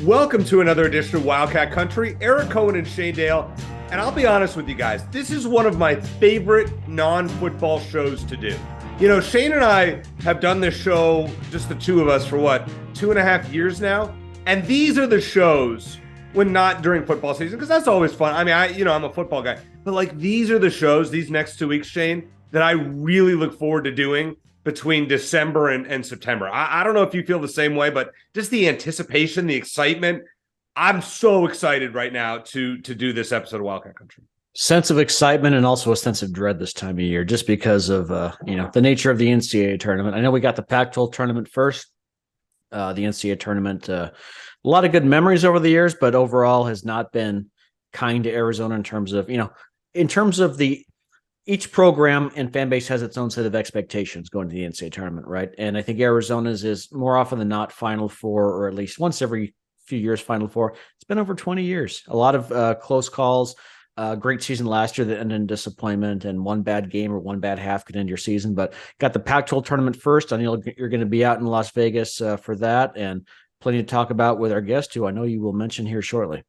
Welcome to another edition of Wildcat Country. Eric Cohen and Shane Dale. And I'll be honest with you guys, this is one of my favorite non-football shows to do. You know, Shane and I have done this show, just the two of us, for 2.5 years now? And these are the shows when not during football season, because that's always fun. I mean, I'm a football guy. But these are the shows, these next 2 weeks, Shane, that I really look forward to doing between December and September. I don't know if you feel the same way, but just the anticipation, the excitement. I'm so excited right now to do this episode of Wildcat Country. Sense of excitement and also a sense of dread this time of year, just because of the nature of the NCAA tournament. I know we got the Pac-12 tournament first. The NCAA tournament, a lot of good memories over the years, but overall has not been kind to Arizona in terms of each program and fan base has its own set of expectations going to the NCAA tournament, right? And I think Arizona's is more often than not Final Four, or at least once every few years Final Four. It's been over 20 years. A lot of close calls. Great season last year that ended in disappointment, and one bad game or one bad half could end your season. But got the Pac-12 tournament first. I know you're going to be out in Las Vegas for that, and plenty to talk about with our guest, who I know you will mention here shortly.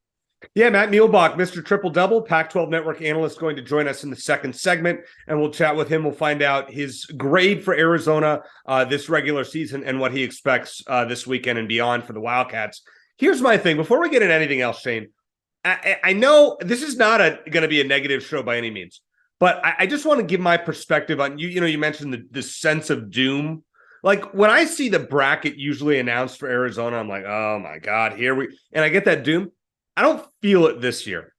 Yeah, Matt Muehlebach, Mr. Triple Double, Pac-12 Network analyst, going to join us in the second segment, and we'll chat with him. We'll find out his grade for Arizona this regular season and what he expects this weekend and beyond for the Wildcats. Here's my thing. Before we get into anything else, Shane, I know this is not going to be a negative show by any means, but I just want to give my perspective on, you mentioned the sense of doom. Like, when I see the bracket usually announced for Arizona, I'm like, oh my God, and I get that doom. I don't feel it this year.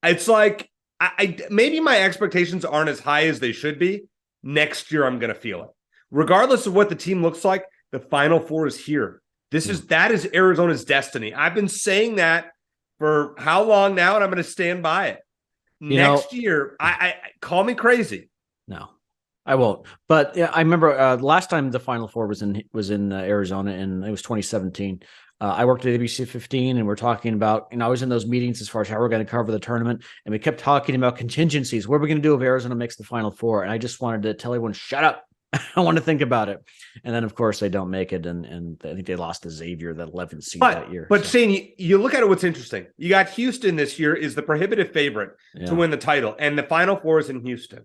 It's like, I maybe my expectations aren't as high as they should be. Next year, I'm going to feel it. Regardless of what the team looks like, the Final Four is here. That is Arizona's destiny. I've been saying that for how long now, and I'm going to stand by it. Next year, I call me crazy. No, I won't. But yeah, I remember last time the Final Four was in Arizona, and it was 2017. I worked at ABC 15, and we're talking about, I was in those meetings as far as how we're going to cover the tournament, and we kept talking about contingencies. What are we going to do if Arizona makes the Final Four? And I just wanted to tell everyone, shut up. I want to think about it. And then, of course, they don't make it, and I think they lost to Xavier, that 11th seed that year. But Shane, you look at it, what's interesting. You got Houston this year is the prohibitive favorite to win the title, and the Final Four is in Houston.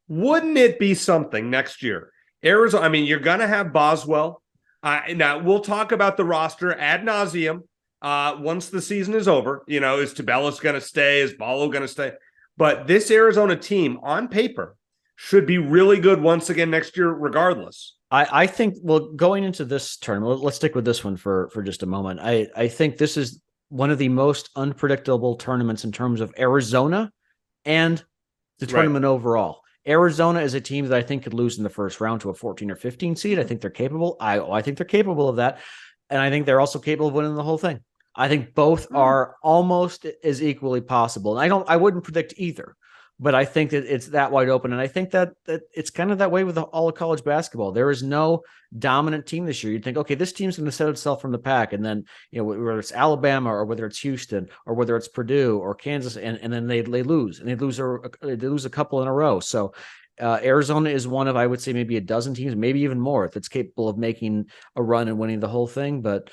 Wouldn't it be something next year? Arizona, you're going to have Boswell. Now, we'll talk about the roster ad nauseum once the season is over. Is Tabelis going to stay? Is Ballo going to stay? But this Arizona team, on paper, should be really good once again next year, regardless. I think, going into this tournament, let's stick with this one for just a moment. I think this is one of the most unpredictable tournaments in terms of Arizona and the tournament overall. Arizona is a team that I think could lose in the first round to a 14 or 15 seed. I think they're capable. I think they're capable of that. And I think they're also capable of winning the whole thing. I think both are almost as equally possible. And I wouldn't predict either, but I think that it's that wide open. And I think that it's kind of that way with all of college basketball. There is no dominant team this year. You'd think, okay, this team's going to set itself from the pack. And then, whether it's Alabama or whether it's Houston or whether it's Purdue or Kansas, and then they lose, and they lose a couple in a row. So Arizona is one of, I would say, maybe a dozen teams, maybe even more, that's capable of making a run and winning the whole thing. But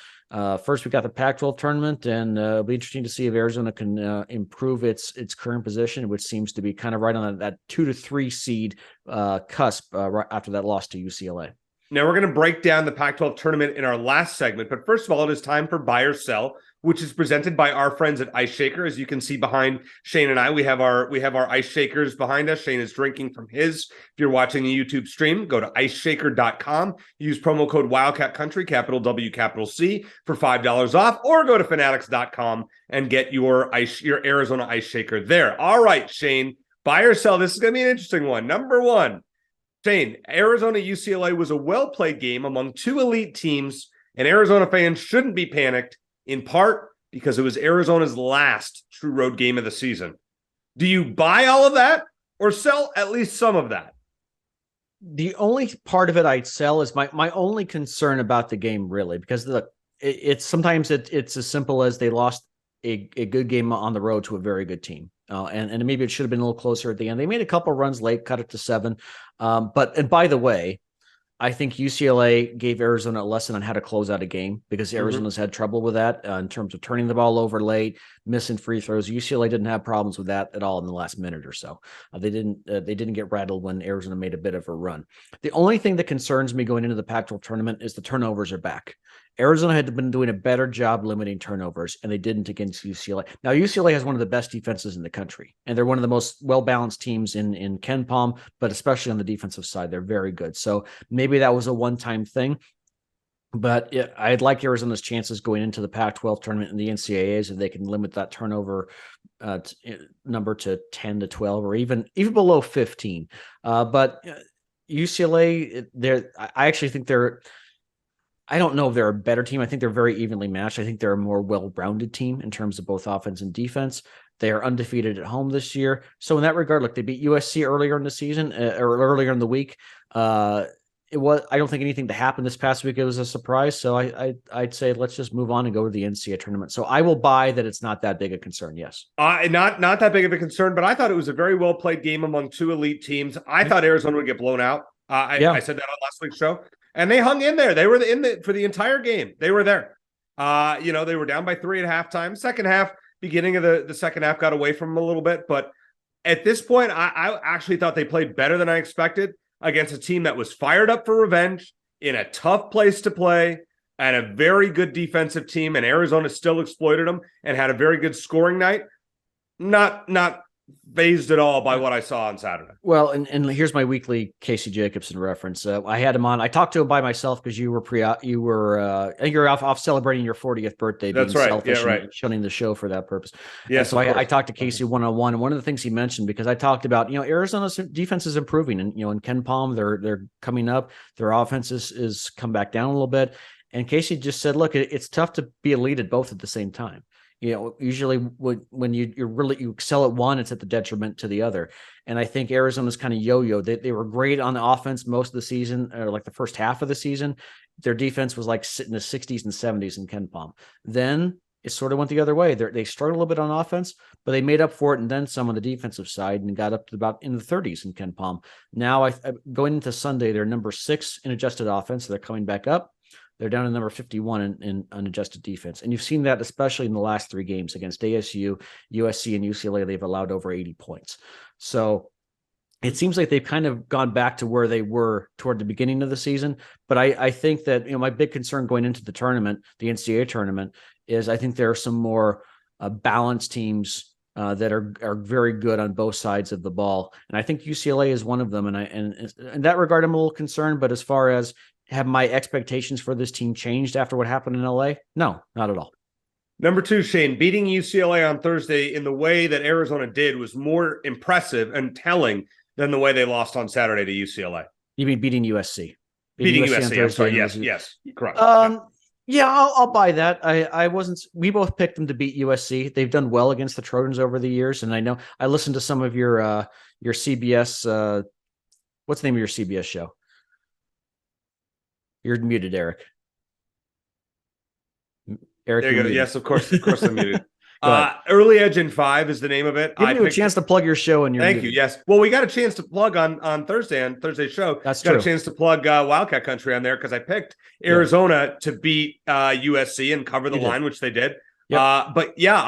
first, we got the Pac-12 tournament, and it'll be interesting to see if Arizona can improve its current position, which seems to be kind of right on that 2 to 3 seed cusp right after that loss to UCLA. Now, we're going to break down the Pac-12 tournament in our last segment, but first of all, it is time for Buy or Sell, which is presented by our friends at Ice Shaker. As you can see behind Shane and I, we have our ice shakers behind us. Shane is drinking from his. If you're watching the YouTube stream, go to iceshaker.com. Use promo code Wildcat Country, capital W, capital C, for $5 off, or go to fanatics.com and get your Arizona Ice Shaker there. All right, Shane, buy or sell. This is going to be an interesting one. Number one, Shane, Arizona UCLA was a well-played game among two elite teams, and Arizona fans shouldn't be panicked, in part because it was Arizona's last true road game of the season. Do you buy all of that or sell at least some of that? The only part of it I'd sell is my only concern about the game, really, because it's sometimes it's as simple as they lost a good game on the road to a very good team. And maybe it should have been a little closer at the end. They made a couple runs late, cut it to 7. And by the way, I think UCLA gave Arizona a lesson on how to close out a game because Arizona's had trouble with that in terms of turning the ball over late, missing free throws. UCLA didn't have problems with that at all in the last minute or so. They didn't get rattled when Arizona made a bit of a run. The only thing that concerns me going into the Pac-12 tournament is the turnovers are back. Arizona had been doing a better job limiting turnovers, and they didn't against UCLA. Now, UCLA has one of the best defenses in the country, and they're one of the most well-balanced teams in KenPom, but especially on the defensive side, they're very good. So maybe that was a one-time thing, but I'd like Arizona's chances going into the Pac-12 tournament and the NCAAs if they can limit that turnover number to 10 to 12 or even below 15. But UCLA, I actually think I don't know if they're a better team. I think they're very evenly matched. I think they're a more well-rounded team in terms of both offense and defense. They are undefeated at home this year. So in that regard, look, they beat USC earlier in the season or earlier in the week. I don't think anything that happened this past week, it was a surprise. So I'd say let's just move on and go to the NCAA tournament. So I will buy that it's not that big a concern. Yes. Not that big of a concern, but I thought it was a very well played game among two elite teams. I thought Arizona would get blown out. I said that on last week's show. And they hung in there. They were for the entire game. They were there. They were down by 3 at halftime. Second half, beginning of the second half, got away from them a little bit. But at this point, I actually thought they played better than I expected against a team that was fired up for revenge in a tough place to play and a very good defensive team. And Arizona still exploited them and had a very good scoring night. Not phased at all by what I saw on Saturday. Well, and here's my weekly Casey Jacobson reference. I had him on. I talked to him by myself because you were I think you're off celebrating your 40th birthday. That's right. Selfish yeah, right. And shunning the show for that purpose. Yeah. So I talked to Casey one-on-one, and one of the things he mentioned, because I talked about, Arizona's defense is improving, and in KenPom they're coming up. Their offense is come back down a little bit, and Casey just said, look, it's tough to be elite at both at the same time. Usually when you excel at one, it's at the detriment to the other. And I think Arizona's kind of yo-yo. They were great on the offense most of the season, or like the first half of the season. Their defense was like in the 60s and 70s in KenPom. Then it sort of went the other way. They struggled a little bit on offense, but they made up for it and then some on the defensive side and got up to about in the 30s in KenPom. Now, going into Sunday, they're number 6 in adjusted offense. So they're coming back up. They're down to number 51 in unadjusted defense. And you've seen that especially in the last 3 games against ASU, USC, and UCLA. They've allowed over 80 points. So it seems like they've kind of gone back to where they were toward the beginning of the season. But I think that, my big concern going into the tournament, the NCAA tournament, is I think there are some more balanced teams that are very good on both sides of the ball. And I think UCLA is one of them. And in that regard, I'm a little concerned. But as far as have my expectations for this team changed after what happened in LA? No, not at all. Number 2, Shane, beating UCLA on Thursday in the way that Arizona did was more impressive and telling than the way they lost on Saturday to UCLA. You mean beating USC? Beating USC, I'm sorry. Yes, correct. Yeah, I'll buy that. We both picked them to beat USC. They've done well against the Trojans over the years. And I know I listened to some of your CBS, what's the name of your CBS show? You're muted, Eric. There you go. Yes, of course I'm muted. Early Edge in 5 is the name of it. Give you a chance to plug your show. And Thank you. Yes. Well, we got a chance to plug on Thursday's show. That's true. Got a chance to plug Wildcat Country on there because I picked Arizona to beat USC and cover the line, which they did. Yep. But yeah,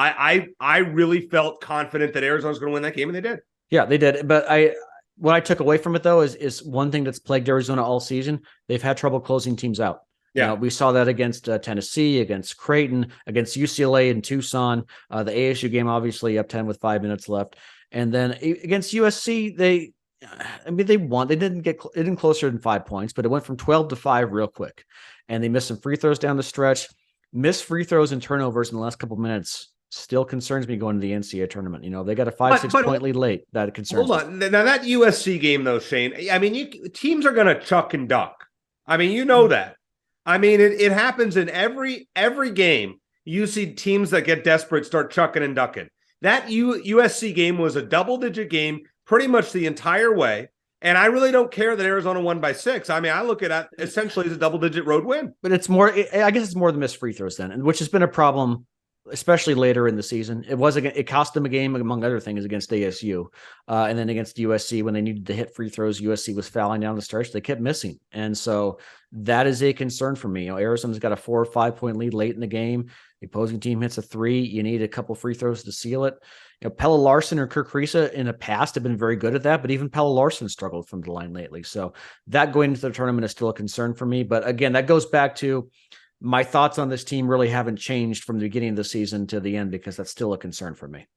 I really felt confident that Arizona's going to win that game, and they did. Yeah, they did. But what I took away from it, though, is one thing that's plagued Arizona all season. They've had trouble closing teams out. Yeah, we saw that against Tennessee, against Creighton, against UCLA and Tucson. The ASU game, obviously, up 10 with 5 minutes left. And then against USC, they won. They didn't closer than 5 points, but it went from 12 to 5 real quick. And they missed some free throws down the stretch. Missed free throws and turnovers in the last couple of minutes still concerns me going to the NCAA tournament. They got a 5-6 point lead late. That concerns me. Hold on. Now that USC game, though, Shane, teams are going to chuck and duck. That. It happens in every game. You see teams that get desperate start chucking and ducking. That USC game was a double-digit game pretty much the entire way, and I really don't care that Arizona won by 6. I look at it essentially as a double-digit road win. But it's more. I guess it's more than missed free throws then, which has been a problem especially later in the season. It cost them a game, among other things, against ASU. And then against USC, when they needed to hit free throws, USC was fouling down the stretch. They kept missing. And so that is a concern for me. Arizona's got a 4 or 5 point lead late in the game. The opposing team hits a three. You need a couple free throws to seal it. Pelle Larsson or Kirk Risa in the past have been very good at that, but even Pelle Larsson struggled from the line lately. So that going into the tournament is still a concern for me. But again, that goes back to my thoughts on this team really haven't changed from the beginning of the season to the end, because that's still a concern for me.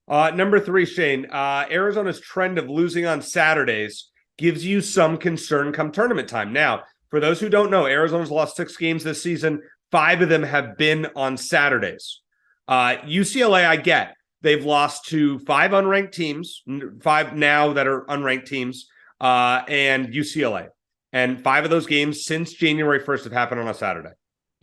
Number 3, Shane, Arizona's trend of losing on Saturdays gives you some concern come tournament time. Now, for those who don't know, Arizona's lost 6 games this season. 5 of them have been on Saturdays. UCLA, I get. They've lost to 5 unranked teams, 5 now that are unranked teams, and UCLA. And 5 of those games since January 1st have happened on a Saturday.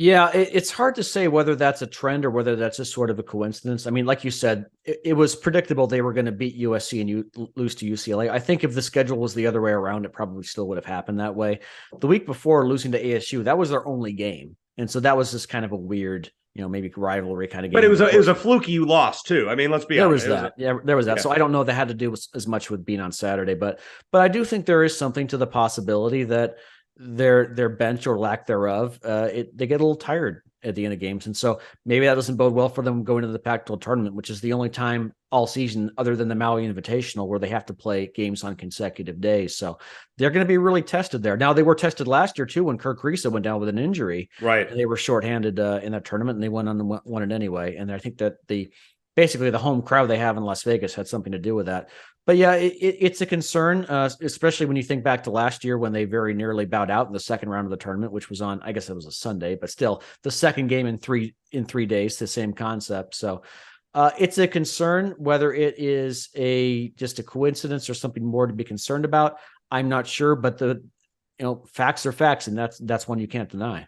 Yeah, it's hard to say whether that's a trend or whether that's just sort of a coincidence. I mean, like you said, it was predictable they were going to beat USC and lose to UCLA. I think if the schedule was the other way around, it probably still would have happened that way. The week before losing to ASU, that was their only game. And so that was just kind of a weird, maybe rivalry kind of game. But it was a fluky loss too. I mean, let's be honest. There was that. Yeah. So I don't know that had to do with as much with being on Saturday, but I do think there is something to the possibility that their bench or lack thereof, they get a little tired at the end of games. And so maybe that doesn't bode well for them going into the Pac-12 tournament, which is the only time all season other than the Maui Invitational where they have to play games on consecutive days. So they're going to be really tested there. Now, they were tested last year too when Kirk Risa went down with an injury. Right. They were shorthanded in that tournament, and they went on and won it anyway. And I think that basically the home crowd they have in Las Vegas had something to do with that. But yeah, it's a concern, especially when you think back to last year when they very nearly bowed out in the second round of the tournament, which was on, I guess it was a Sunday, but still the second game in 3 days, the same concept. So it's a concern. Whether it is just a coincidence or something more to be concerned about, I'm not sure. But the facts are facts, and that's one you can't deny.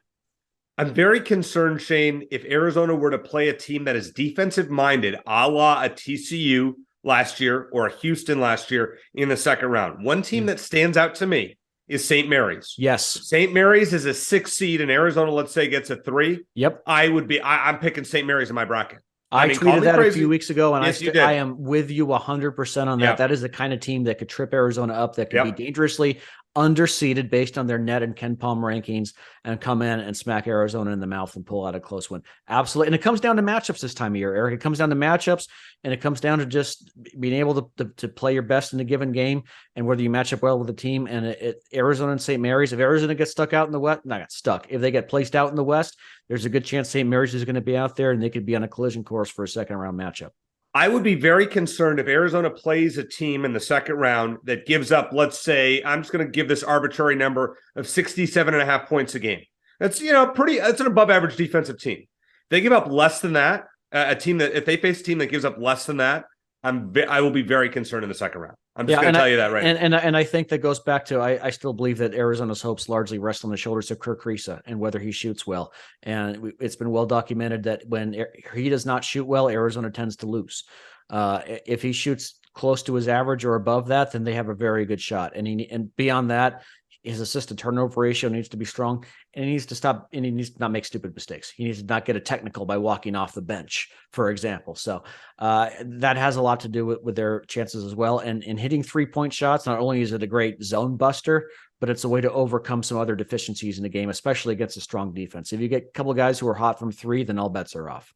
I'm very concerned, Shane, if Arizona were to play a team that is defensive minded, a la a TCU last year or a Houston last year in the second round. One team that stands out to me is St. Mary's. Yes. St. Mary's is a 6 seed and Arizona, let's say, gets a 3. Yep. I'm picking St. Mary's in my bracket. I tweeted that a few weeks ago, and yes, I am with you 100% on that. Yep. That is the kind of team that could trip Arizona up, that could be dangerously underseeded based on their net and Ken Palm rankings, and come in and smack Arizona in the mouth and pull out a close one. Absolutely. And it comes down to matchups this time of year, Eric. It comes down to matchups, and it comes down to just being able to play your best in a given game and whether you match up well with the team. And Arizona and St. Mary's, if Arizona gets stuck out in the West, not got stuck, if they get placed out in the West, there's a good chance St. Mary's is going to be out there and they could be on a collision course for a second round matchup. I would be very concerned if Arizona plays a team in the second round that gives up, let's say, I'm just going to give this arbitrary number of 67.5 points a game. That's, that's an above average defensive team. They give up less than that. If they face a team that gives up less than that, I will be very concerned in the second round. I'm just going to tell you that right now. And I think that goes back to, I still believe that Arizona's hopes largely rest on the shoulders of Kirk Risa and whether he shoots well. And it's been well documented that when he does not shoot well, Arizona tends to lose. If he shoots close to his average or above that, then they have a very good shot. And beyond that, his assist to turnover ratio needs to be strong, and he needs to stop, and he needs to not make stupid mistakes. He needs to not get a technical by walking off the bench, for example. So that has a lot to do with their chances as well. And in hitting 3-point shots, not only is it a great zone buster, but it's a way to overcome some other deficiencies in the game, especially against a strong defense. If you get a couple of guys who are hot from 3, then all bets are off.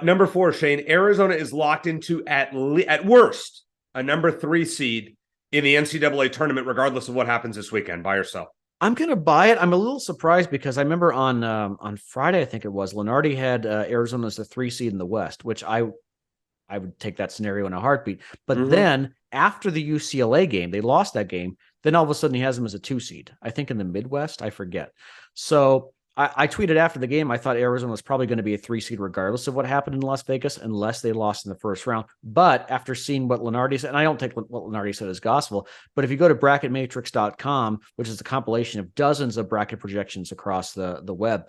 Number 4, Shane, Arizona is locked into at worst a number 3 seed in the NCAA tournament, regardless of what happens this weekend. Buy or sell? I'm going to buy it. I'm a little surprised because I remember on Friday, I think it was, Lenardi had Arizona as the 3 seed in the West, which I would take that scenario in a heartbeat. But then after the UCLA game, they lost that game. Then all of a sudden he has them as a 2 seed, I think in the Midwest. I forget. So I tweeted after the game, I thought Arizona was probably going to be a 3 seed regardless of what happened in Las Vegas, unless they lost in the first round. But after seeing what Lenardi said, and I don't take what Lenardi said as gospel, but if you go to bracketmatrix.com, which is a compilation of dozens of bracket projections across the web,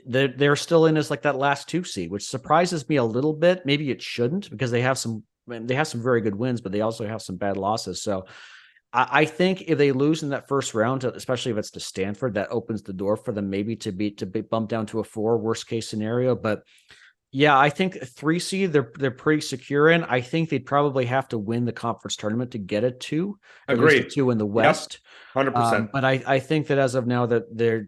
they're still in as like that last 2 seed, which surprises me a little bit. Maybe it shouldn't, because they have some very good wins, but they also have some bad losses. So I think if they lose in that first round, especially if it's to Stanford, that opens the door for them maybe to be bumped down to a 4, worst case scenario. But yeah, I think 3 seed they're pretty secure in. I think they'd probably have to win the conference tournament to get a 2, at least a 2 in the West. 100%. But I think that as of now that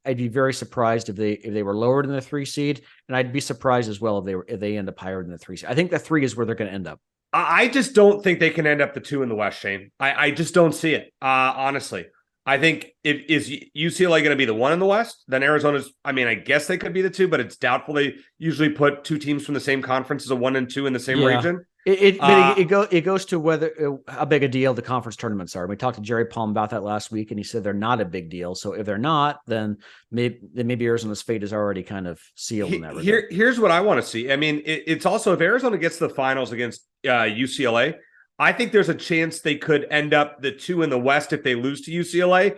I'd be very surprised if they were lower than the 3 seed, and I'd be surprised as well if they end up higher than the 3 seed. I think the 3 is where they're going to end up. I just don't think they can end up the 2 in the West, Shane. I just don't see it. Honestly, I think is UCLA going to be the 1 in the West? Then Arizona's, I mean, I guess they could be the 2, but it's doubtful. They usually put 2 teams from the same conference as a 1 and 2 in the same region. It goes to whether how big a deal the conference tournaments are. We talked to Jerry Palm about that last week, and he said they're not a big deal. So if they're not, then maybe Arizona's fate is already kind of sealed in that regard. Here's what I want to see. I mean, it's also if Arizona gets to the finals against UCLA, I think there's a chance they could end up the 2 in the West if they lose to UCLA,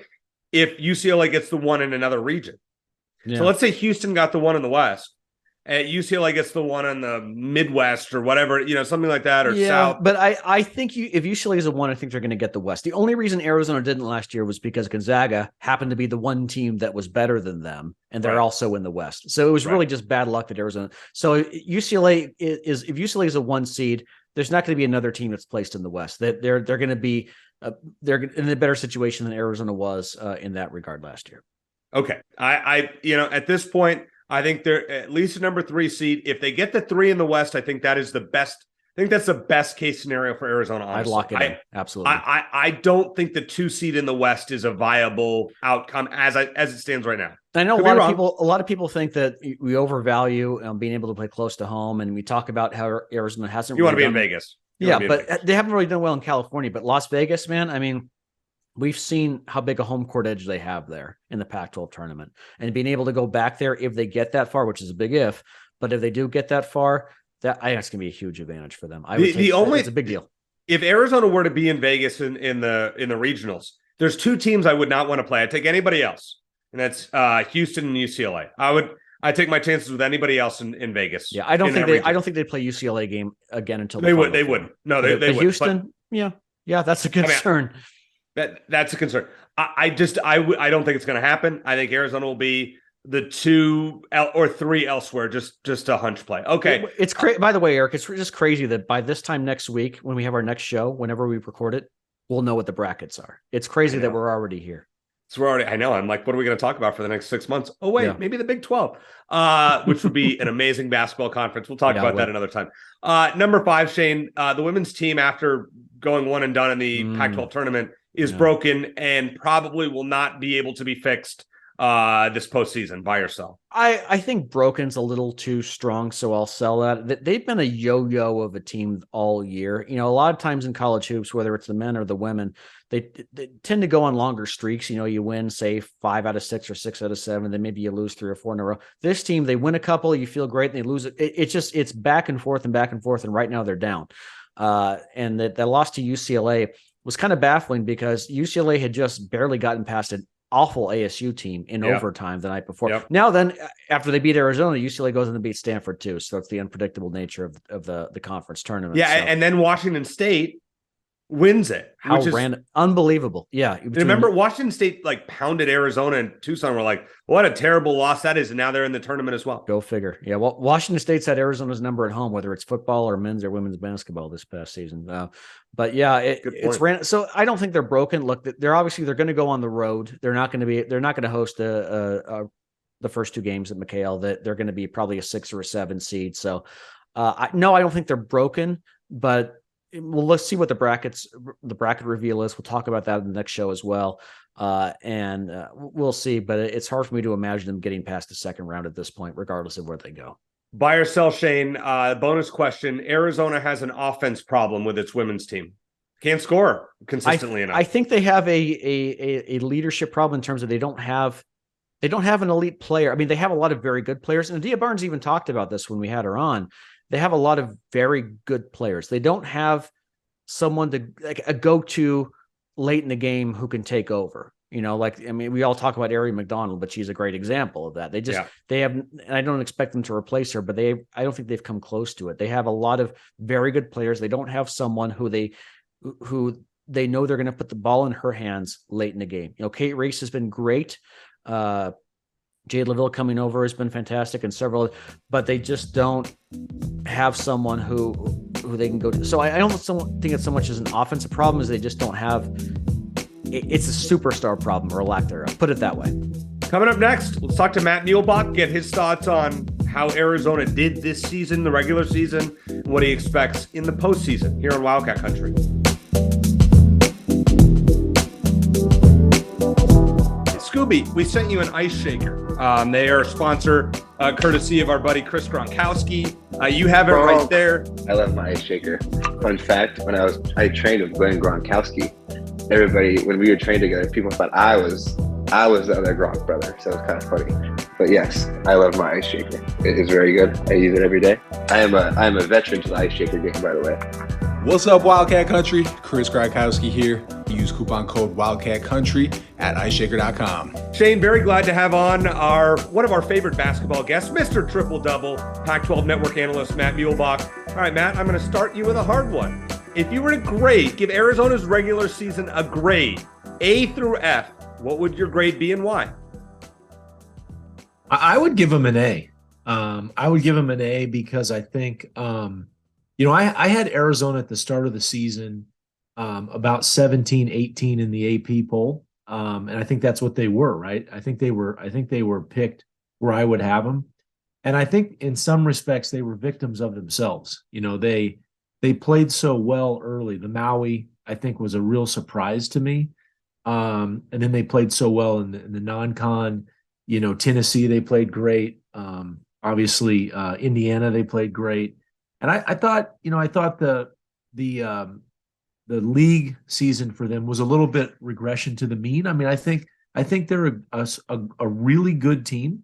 if UCLA gets the 1 in another region. Yeah. So let's say Houston got the 1 in the West. UCLA gets the 1 in the Midwest or whatever, something like that, or South. But I think if UCLA is a 1, I think they're going to get the West. The only reason Arizona didn't last year was because Gonzaga happened to be the one team that was better than them, and they're also in the West. So it was really just bad luck that Arizona. So if UCLA is a 1 seed, there's not going to be another team that's placed in the West. That they're going to be they're in a better situation than Arizona was in that regard last year. Okay, I at this point, I think they're at least a number 3 seed. If they get the 3 in the West, I think that is the best. I think that's the best case scenario for Arizona. Honestly. I'd lock it in. Absolutely. I don't think the 2 seed in the West is a viable outcome as it stands right now. I know a lot of people think that we overvalue being able to play close to home, and we talk about how Arizona hasn't. You want to be in Vegas. But they haven't really done well in California. But Las Vegas, man, I mean, we've seen how big a home court edge they have there in the Pac-12 tournament, and being able to go back there if they get that far, which is a big if, but if they do get that far, I think it's going to be a huge advantage for them. It's a big deal. If Arizona were to be in Vegas in the regionals, there's 2 teams I would not want to play. I'd take anybody else, and that's Houston and UCLA. I'd take my chances with anybody else in Vegas. Yeah, I don't think they play UCLA game again until they would. They would. No, they would. Houston, but, yeah, that's a concern. That's a concern. I don't think it's going to happen. I think Arizona will be the 2 or 3 elsewhere, just a hunch play. Okay. It's crazy. By the way, Eric, it's just crazy that by this time next week, when we have our next show, whenever we record it, we'll know what the brackets are. It's crazy that we're already here. So I know. I'm like, what are we going to talk about for the next 6 months? Oh, wait, maybe the Big 12, which would be an amazing basketball conference. We'll talk about that another time. Number 5, Shane, the women's team, after going 1 and done in the Pac-12 tournament, is broken and probably will not be able to be fixed this postseason. Buy or sell? I think broken's a little too strong, so I'll sell that. They've been a yo-yo of a team all year. A lot of times in college hoops, whether it's the men or the women, they tend to go on longer streaks. You win, say, 5 out of 6 or 6 out of 7, then maybe you lose 3 or 4 in a row. This team, they win a couple, you feel great, and they lose it. It's back and forth, and right now they're down. And that loss to UCLA was kind of baffling because UCLA had just barely gotten past an awful ASU team in overtime the night before. Yep. Now then, after they beat Arizona, UCLA goes in and beats Stanford too. So it's the unpredictable nature of the conference tournament. Yeah, and then Washington State wins it. How random. Unbelievable. Yeah. Remember, Washington State pounded Arizona and Tucson. We're like, what a terrible loss that is. And now they're in the tournament as well. Go figure. Yeah. Well, Washington State's had Arizona's number at home, whether it's football or men's or women's basketball this past season. But yeah, it's random. So I don't think they're broken. Look, they're going to go on the road. They're not going to host the first 2 games at McHale. That they're going to be probably a 6 or a 7 seed. So I don't think they're broken, but well, let's see what the bracket reveal is. We'll talk about that in the next show as well. And we'll see, but it's hard for me to imagine them getting past the second round at this point, regardless of where they go. Buy or sell, Shane. Bonus question. Arizona has an offense problem with its women's team. Can't score consistently enough. I think they have a leadership problem in terms of they don't have an elite player. I mean, they have a lot of very good players. And Adia Barnes even talked about this when we had her on. They have a lot of very good players. They don't have someone to a go-to late in the game who can take over. We all talk about Ari McDonald, but she's a great example of that. They have, and I don't expect them to replace her, but I don't think they've come close to it. They have a lot of very good players. They don't have someone who they know they're going to put the ball in her hands late in the game. Kate Reese has been great. Jade LaVille coming over has been fantastic, and several, but they just don't have someone who they can go to. So I don't think it's so much as an offensive problem as they just don't have. It's a superstar problem or a lack thereof. Put it that way. Coming up next, let's talk to Matt Muehlebach, get his thoughts on how Arizona did this season, the regular season, and what he expects in the postseason here in Wildcat Country. Scooby, we sent you an ice shaker. They are a sponsor, courtesy of our buddy Chris Gronkowski. You have it right there. I love my ice shaker. Fun fact: when I trained with Glenn Gronkowski, everybody, when we were trained together, people thought I was the other Gronk brother. So it's kind of funny. But yes, I love my ice shaker. It is very good. I use it every day. I am a veteran to the ice shaker game, by the way. What's up, Wildcat Country? Chris Gronkowski here. Use coupon code Wildcat Country at iceshaker.com. Shane, very glad to have on one of our favorite basketball guests, Mr. Triple Double, Pac-12 Network analyst Matt Muehlebach. All right, Matt, I'm going to start you with a hard one. If you were to give Arizona's regular season a grade, A through F, what would your grade be and why? I would give them an A. I would give them an A because I think, I had Arizona at the start of the season about 17, 18 in the AP poll. And I think that's what they were, right? I think they were picked where I would have them. And I think in some respects they were victims of themselves. They played so well early. The Maui, I think, was a real surprise to me. And then they played so well in the non-con. Tennessee, they played great. Obviously, Indiana, they played great. And I thought the league season for them was a little bit regression to the mean. I mean, I think they're a really good team.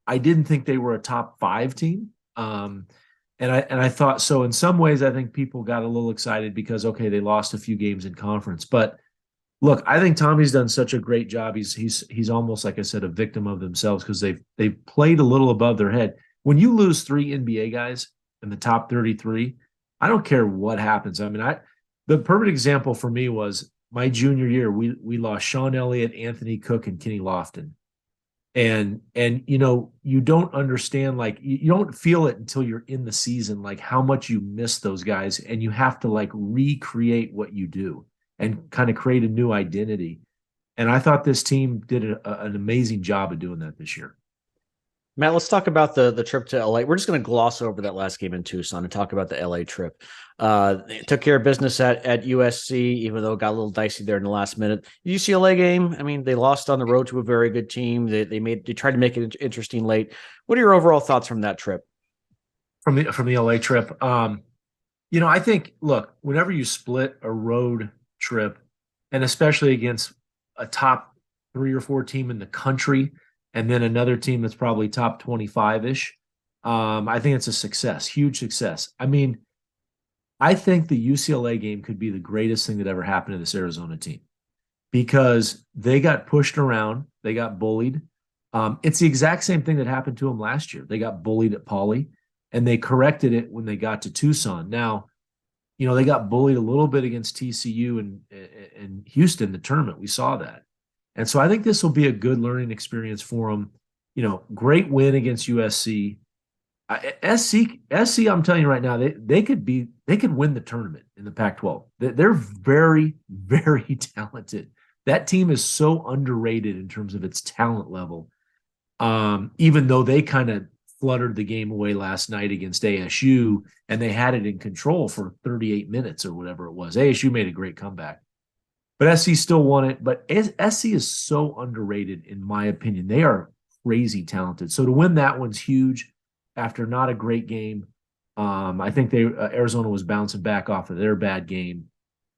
I didn't think they were a top 5 team. And I thought so. In some ways, I think people got a little excited because, okay, they lost a few games in conference. But look, I think Tommy's done such a great job. He's almost, like I said, a victim of themselves because they've played a little above their head. When you lose 3 NBA guys in the top 33, I don't care what happens. I mean, the perfect example for me was my junior year. We lost Sean Elliott, Anthony Cook, and Kenny Lofton. And you don't understand, like, you don't feel it until you're in the season, like how much you miss those guys, and you have to like recreate what you do and kind of create a new identity. And I thought this team did an amazing job of doing that this year. Matt, let's talk about the trip to LA. We're just going to gloss over that last game in Tucson and talk about the LA trip. Took care of business at USC, even though it got a little dicey there in the last minute. The UCLA game, I mean, they lost on the road to a very good team. They tried to make it interesting late. What are your overall thoughts from that trip? From the LA trip, I think, look, whenever you split a road trip, and especially against a top 3 or 4 team in the country, and then another team that's probably top 25-ish, I think it's a success, huge success. I mean, I think the UCLA game could be the greatest thing that ever happened to this Arizona team because they got pushed around, they got bullied. It's the exact same thing that happened to them last year. They got bullied at Pauley, and they corrected it when they got to Tucson. Now, they got bullied a little bit against TCU and Houston, the tournament. We saw that. And so I think this will be a good learning experience for them. Great win against USC. SC, I'm telling you right now, they could win the tournament in the Pac-12. They're very, very talented. That team is so underrated in terms of its talent level. Even though they kind of fluttered the game away last night against ASU, and they had it in control for 38 minutes or whatever it was. ASU made a great comeback. But SC still won it. But SC is so underrated, in my opinion. They are crazy talented. So to win that one's huge after not a great game. I think Arizona was bouncing back off of their bad game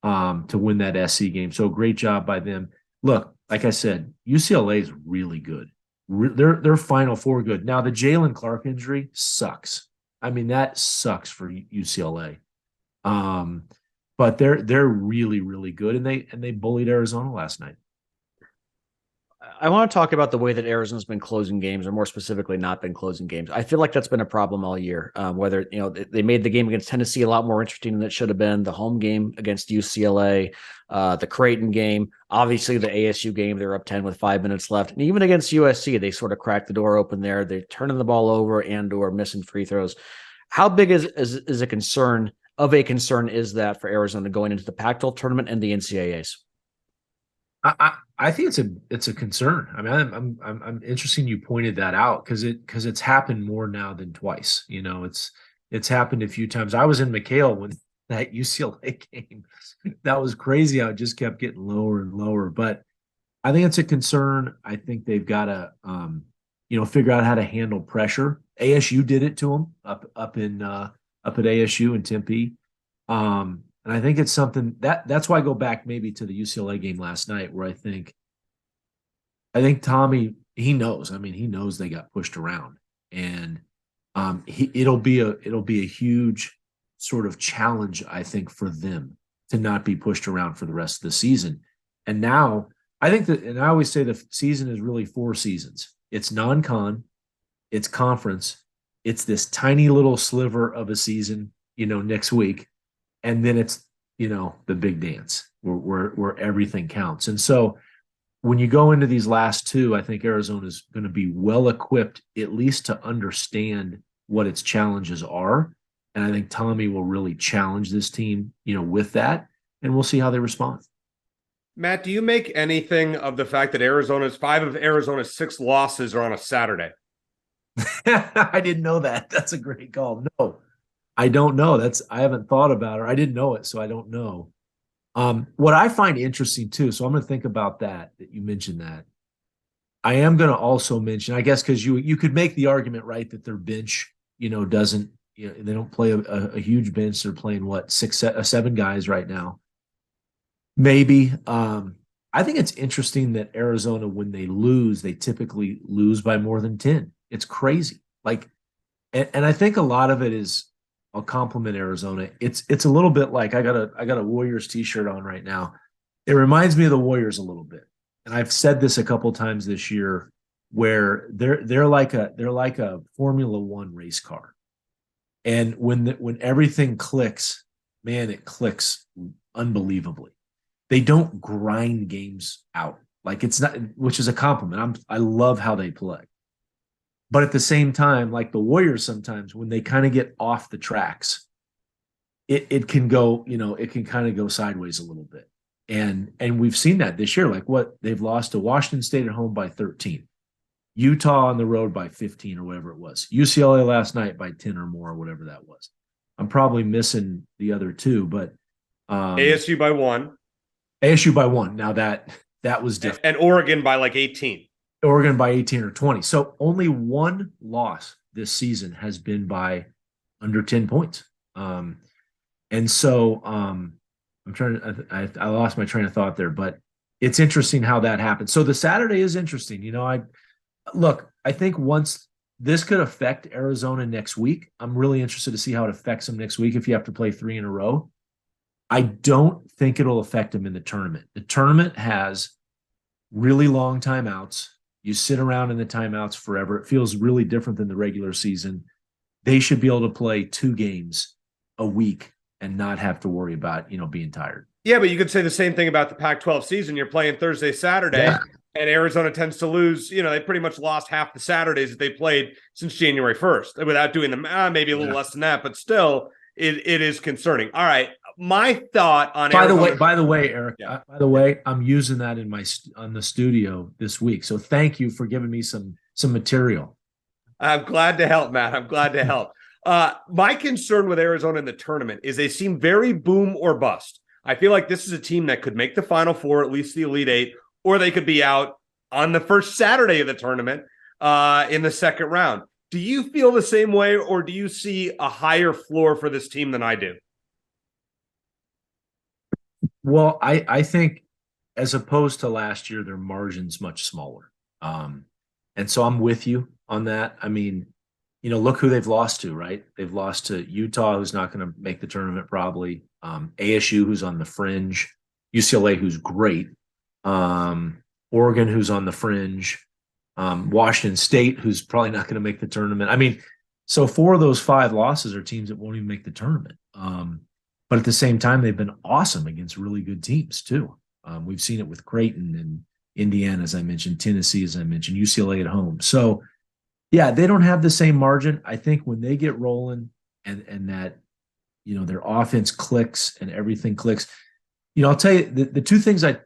to win that SC game. So great job by them. Look, like I said, UCLA is really good. Their Final Four good. Now, the Jalen Clark injury sucks. I mean, that sucks for UCLA. But they're really, really good, and they bullied Arizona last night. I want to talk about the way that Arizona's been closing games, or more specifically, not been closing games. I feel like that's been a problem all year. Whether they made the game against Tennessee a lot more interesting than it should have been. The home game against UCLA, the Creighton game, obviously the ASU game. They're up 10 with 5 minutes left, and even against USC, they sort of cracked the door open there. They're turning the ball over and/or missing free throws. How big is a concern is that for Arizona going into the Pac-12 tournament and the NCAAs? I think it's a concern. I mean, I'm interested you pointed that out because it's happened more now than twice. It's happened a few times. I was in McHale when that UCLA game, that was crazy how it just kept getting lower and lower. But I think it's a concern. I think they've got to figure out how to handle pressure. ASU did it to them up at ASU in Tempe. And I think it's something that's why I go back maybe to the UCLA game last night, where I think Tommy, he knows. I mean, he knows they got pushed around, and it'll be a huge sort of challenge, I think, for them to not be pushed around for the rest of the season. And now I think that, and I always say the season is really 4 seasons. It's non-con, it's conference, it's this tiny little sliver of a season, next week. And then it's, the big dance where everything counts. And so when you go into these last 2, I think Arizona is going to be well equipped, at least to understand what its challenges are. And I think Tommy will really challenge this team, with that. And we'll see how they respond. Matt, do you make anything of the fact that 5 of Arizona's 6 losses are on a Saturday? I didn't know that. That's a great call. No. I don't know. I haven't thought about it. I didn't know it, so I don't know. What I find interesting too, so I'm going to think about that you mentioned that. I am going to also mention, I guess, because you could make the argument, right, that their bench, doesn't, they don't play a huge bench. They're playing 7 guys right now. Maybe. I think it's interesting that Arizona, when they lose, they typically lose by more than 10. It's crazy. And I think a lot of it is, I'll compliment Arizona. It's a little bit like I got a Warriors t-shirt on right now. It reminds me of the Warriors a little bit. And I've said this a couple times this year, where they're like a Formula One race car. And when everything clicks, man, it clicks unbelievably. They don't grind games out. It's not, which is a compliment. I love how they play. But at the same time, like the Warriors, sometimes when they kind of get off the tracks, it can go, it can kind of go sideways a little bit. And we've seen that this year, they've lost to Washington State at home by 13, Utah on the road by 15 or whatever it was, UCLA last night by 10 or more, or whatever that was. I'm probably missing the other 2, but ASU by 1. ASU by 1. Now that was different. And Oregon by 18. Oregon by 18 or 20. So only 1 loss this season has been by under 10 points. And so I'm trying to, I lost my train of thought there, but it's interesting how that happened. So the Saturday is interesting. I think once this could affect Arizona next week, I'm really interested to see how it affects them next week if you have to play 3 in a row. I don't think it'll affect them in the tournament. The tournament has really long timeouts. You sit around in the timeouts forever. It feels really different than the regular season. They should be able to play 2 games a week and not have to worry about, being tired. Yeah, but you could say the same thing about the Pac-12 season. You're playing Thursday, Saturday, and Arizona tends to lose. They pretty much lost half the Saturdays that they played since January 1st without doing them. Maybe a little less than that, but still, it is concerning. All right. My thought on by the way, Eric, by the way, I'm using that on the studio this week. So thank you for giving me some material. I'm glad to help, Matt. I'm glad to help. My concern with Arizona in the tournament is they seem very boom or bust. I feel like this is a team that could make the Final Four, at least the Elite 8, or they could be out on the first Saturday of the tournament in the second round. Do you feel the same way, or do you see a higher floor for this team than I do? Well, I think as opposed to last year, their margin's much smaller. And so I'm with you on that. I mean, look who they've lost to, right? They've lost to Utah, who's not going to make the tournament probably. ASU, who's on the fringe. UCLA, who's great. Oregon, who's on the fringe, Washington State, who's probably not going to make the tournament. I mean, so 4 of those 5 losses are teams that won't even make the tournament. But at the same time, they've been awesome against really good teams too. We've seen it with Creighton and Indiana, as I mentioned, Tennessee, as I mentioned, UCLA at home. So, yeah, they don't have the same margin. I think when they get rolling and that, their offense clicks and everything clicks, I'll tell you the 2 things I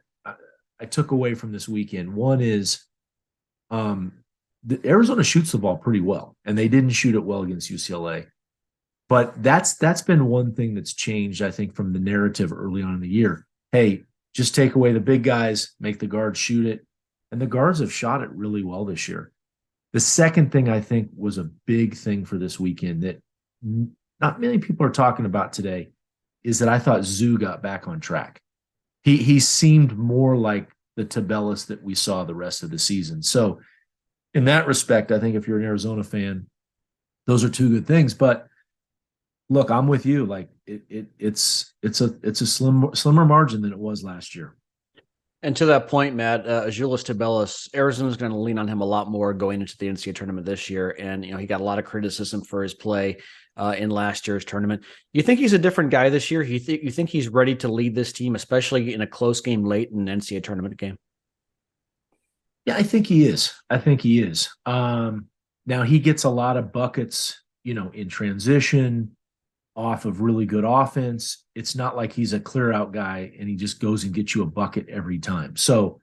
took away from this weekend. One is Arizona shoots the ball pretty well, and they didn't shoot it well against UCLA. But that's been one thing that's changed, I think, from the narrative early on in the year. Hey, just take away the big guys, make the guards shoot it. And the guards have shot it really well this year. The second thing I think was a big thing for this weekend that not many people are talking about today is that I thought Zoo got back on track. He seemed more like the Tabellus that we saw the rest of the season. So in that respect, I think if you're an Arizona fan, those are 2 good things. But look, I'm with you. Like it's a slimmer margin than it was last year. And to that point, Matt, Azuolas Tubelis, Arizona's going to lean on him a lot more going into the NCAA tournament this year. And, he got a lot of criticism for his play in last year's tournament. You think he's a different guy this year? You think he's ready to lead this team, especially in a close game late in an NCAA tournament game? Yeah, I think he is. Now he gets a lot of buckets, in transition, off of really good offense. It's not like he's a clear out guy and he just goes and gets you a bucket every time. So,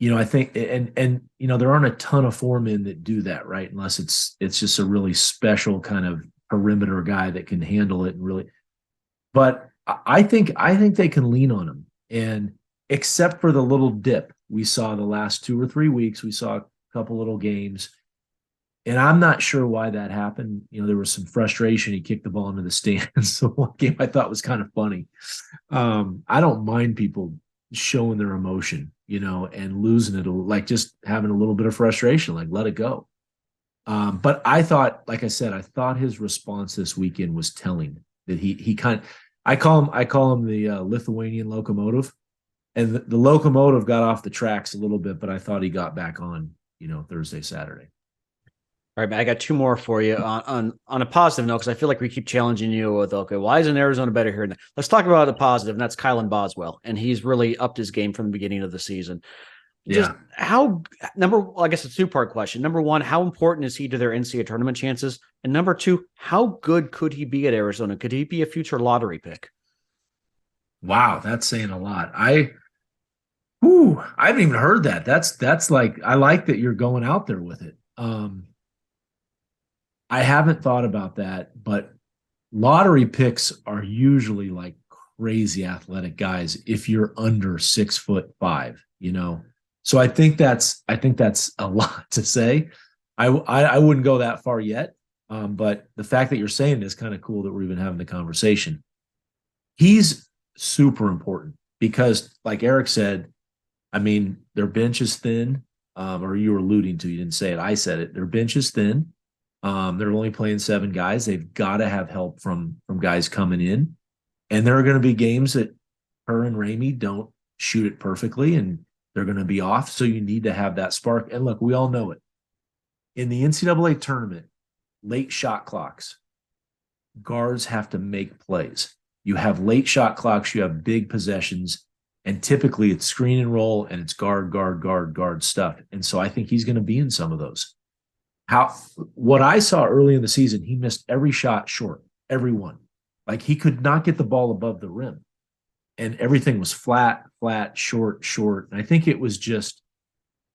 I think, and there aren't a ton of foremen that do that, right? Unless it's just a really special kind of perimeter guy that can handle it and really, but I think they can lean on him. And except for the little dip we saw the last 2 or 3 weeks, we saw a couple little games. And I'm not sure why that happened. There was some frustration. He kicked the ball into the stands. So one game I thought was kind of funny. I don't mind people showing their emotion, and losing it, like just having a little bit of frustration, like let it go. But I thought, like I said, I thought his response this weekend was telling that he kind of, I call him the Lithuanian locomotive, and the locomotive got off the tracks a little bit, but I thought he got back on, Thursday, Saturday. All right, man, I got 2 more for you on a positive note, because I feel like we keep challenging you with, okay, why isn't Arizona better here? Let's talk about the positive, and that's Kylan Boswell. And he's really upped his game from the beginning of the season. Just I guess it's a 2-part question. Number 1, how important is he to their NCAA tournament chances? And number 2, how good could he be at Arizona? Could he be a future lottery pick? Wow, that's saying a lot. I haven't even heard that. That's like, I like that you're going out there with it. I haven't thought about that, but lottery picks are usually like crazy athletic guys if you're under 6'5", So I think that's a lot to say. I wouldn't go that far yet, but the fact that you're saying it is kind of cool that we're even having the conversation. He's super important because, like Eric said, I mean, their bench is thin, or you were alluding to, you didn't say it, I said it. Their bench is thin. They're only playing 7 guys. They've got to have help from guys coming in. And there are going to be games that her and Ramey don't shoot it perfectly, and they're going to be off. So you need to have that spark. And look, we all know it. In the NCAA tournament, late shot clocks, guards have to make plays. You have late shot clocks, you have big possessions, and typically it's screen and roll, and it's guard stuff. And so I think he's going to be in some of those. What I saw early in the season, he missed every shot short, every one. Like he could not get the ball above the rim. And everything was flat, short. And I think it was just,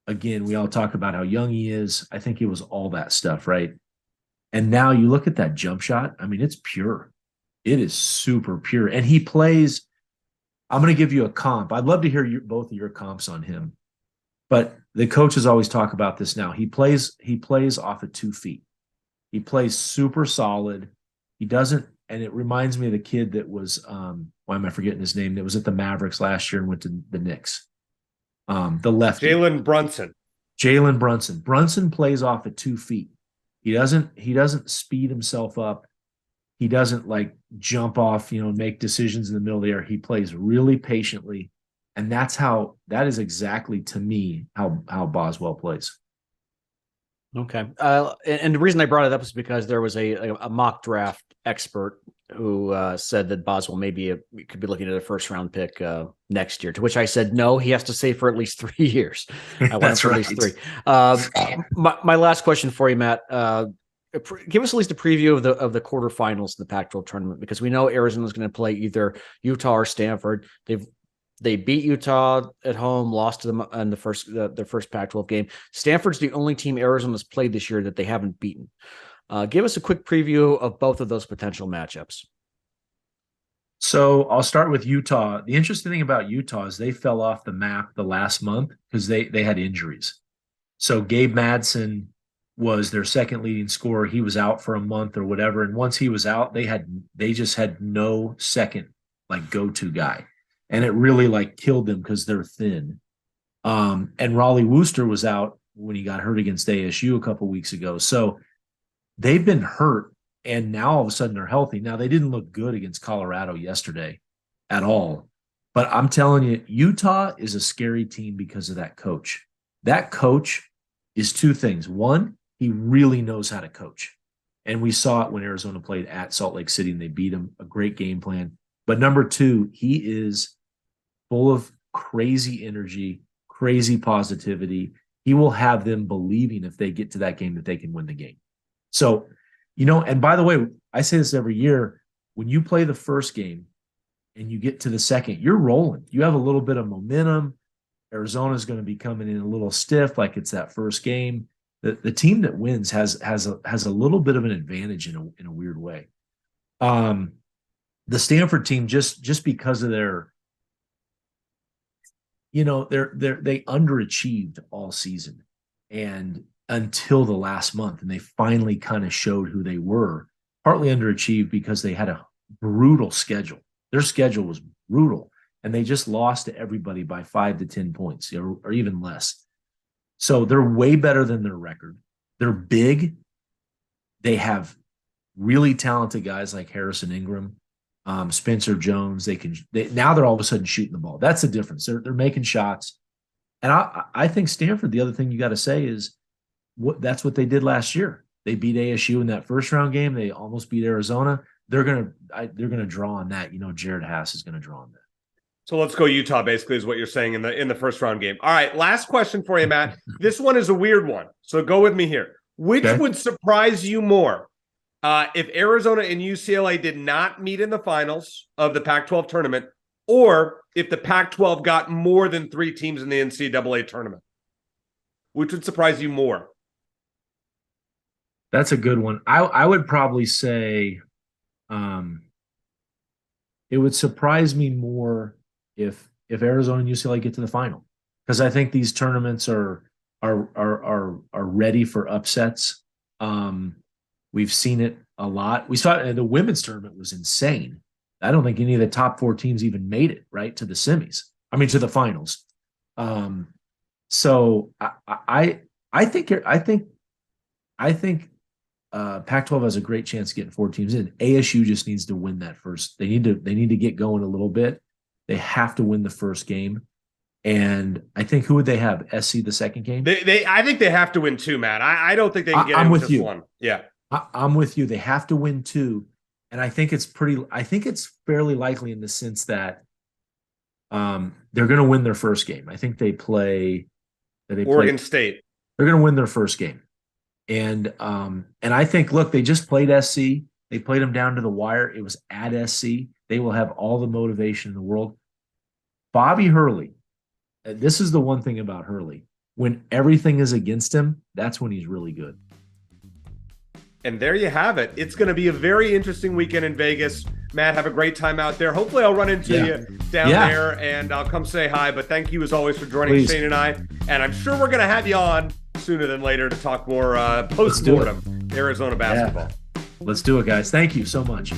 again, we all talk about how young he is. I think it was all that stuff, right? And now you look at that jump shot. I mean, it's pure. It is super pure. And he plays, I'm going to give you a comp. I'd love to hear both of your comps on him. But the coaches always talk about this now. He plays off of 2 feet. He plays super solid. He doesn't, and it reminds me of the kid that was, why am I forgetting his name? That was at the Mavericks last year and went to the Knicks. The lefty. Jalen Brunson. Brunson plays off of 2 feet. He doesn't speed himself up. He doesn't like jump off, and make decisions in the middle of the air. He plays really patiently. And that is exactly, to me, how Boswell plays. Okay. And the reason I brought it up is because there was a mock draft expert who said that Boswell could be looking at a first round pick next year, to which I said, no, he has to stay for at least 3 years. I want him for at least 3. My last question for you, Matt, give us at least a preview of the quarterfinals of the Pac-12 tournament, because we know Arizona is going to play either Utah or Stanford. They beat Utah at home, lost to them in their first Pac-12 game. Stanford's the only team Arizona's played this year that they haven't beaten. Give us a quick preview of both of those potential matchups. So I'll start with Utah. The interesting thing about Utah is they fell off the map the last month because they had injuries. So Gabe Madsen was their second leading scorer. He was out for a month or whatever. And once he was out, they just had no second go-to guy. And it really killed them because they're thin. And Raleigh Wooster was out when he got hurt against ASU a couple weeks ago. So they've been hurt, and now all of a sudden they're healthy. Now, they didn't look good against Colorado yesterday at all. But I'm telling you, Utah is a scary team because of that coach. That coach is 2 things. One, he really knows how to coach. And we saw it when Arizona played at Salt Lake City and they beat him. A great game plan. But number 2, he is full of crazy energy, crazy positivity. He will have them believing if they get to that game that they can win the game. So, and by the way, I say this every year, when you play the first game and you get to the second, you're rolling. You have a little bit of momentum. Arizona's going to be coming in a little stiff, like it's that first game. The team that wins has a little bit of an advantage in a weird way. The Stanford team, just because of their, they underachieved all season and until the last month, and they finally kind of showed who they were. Partly underachieved because they had a brutal schedule. Their schedule was brutal, and they just lost to everybody by 5 to 10 points, or even less. So they're way better than their record. They're big. They have really talented guys like Harrison Ingram, Spencer Jones. Now they're all of a sudden shooting the ball. That's the difference. They're making shots. And I think Stanford, the other thing you got to say is that's what they did last year. They beat ASU in that first round game. They almost beat Arizona. They're gonna draw on that. Jared Haas is gonna draw on that. So let's go Utah, basically, is what you're saying in the first round game. All right, last question for you, Matt. This one is a weird one, so go with me here. Which would surprise you more? If Arizona and UCLA did not meet in the finals of the Pac-12 tournament, or if the Pac-12 got more than 3 teams in the NCAA tournament? Which would surprise you more? That's a good one. I would probably say it would surprise me more if Arizona and UCLA get to the final, because I think these tournaments are ready for upsets. We've seen it a lot. We saw it, the women's tournament was insane. I don't think any of the top 4 teams even made it right to the semis. I mean, to the finals. So I think Pac-12 has a great chance of getting 4 teams in. ASU just needs to win that first. They need to get going a little bit. They have to win the first game. And I think, who would they have? SC the second game? I think they have to win 2, Matt. I don't think they can get in with just 1. Yeah. I'm with you. They have to win 2. And I think it's fairly likely in the sense that they're going to win their first game. I think they play Oregon State. They're going to win their first game. And I think, look, they just played SC. They played them down to the wire. It was at SC. They will have all the motivation in the world. Bobby Hurley, this is the one thing about Hurley. When everything is against him, that's when he's really good. And there you have it. It's going to be a very interesting weekend in Vegas. Matt, have a great time out there. Hopefully I'll run into you down there, and I'll come say hi. But thank you, as always, for joining Shane and I. And I'm sure we're going to have you on sooner than later to talk more post-mortem Arizona basketball. Yeah. Let's do it, guys. Thank you so much.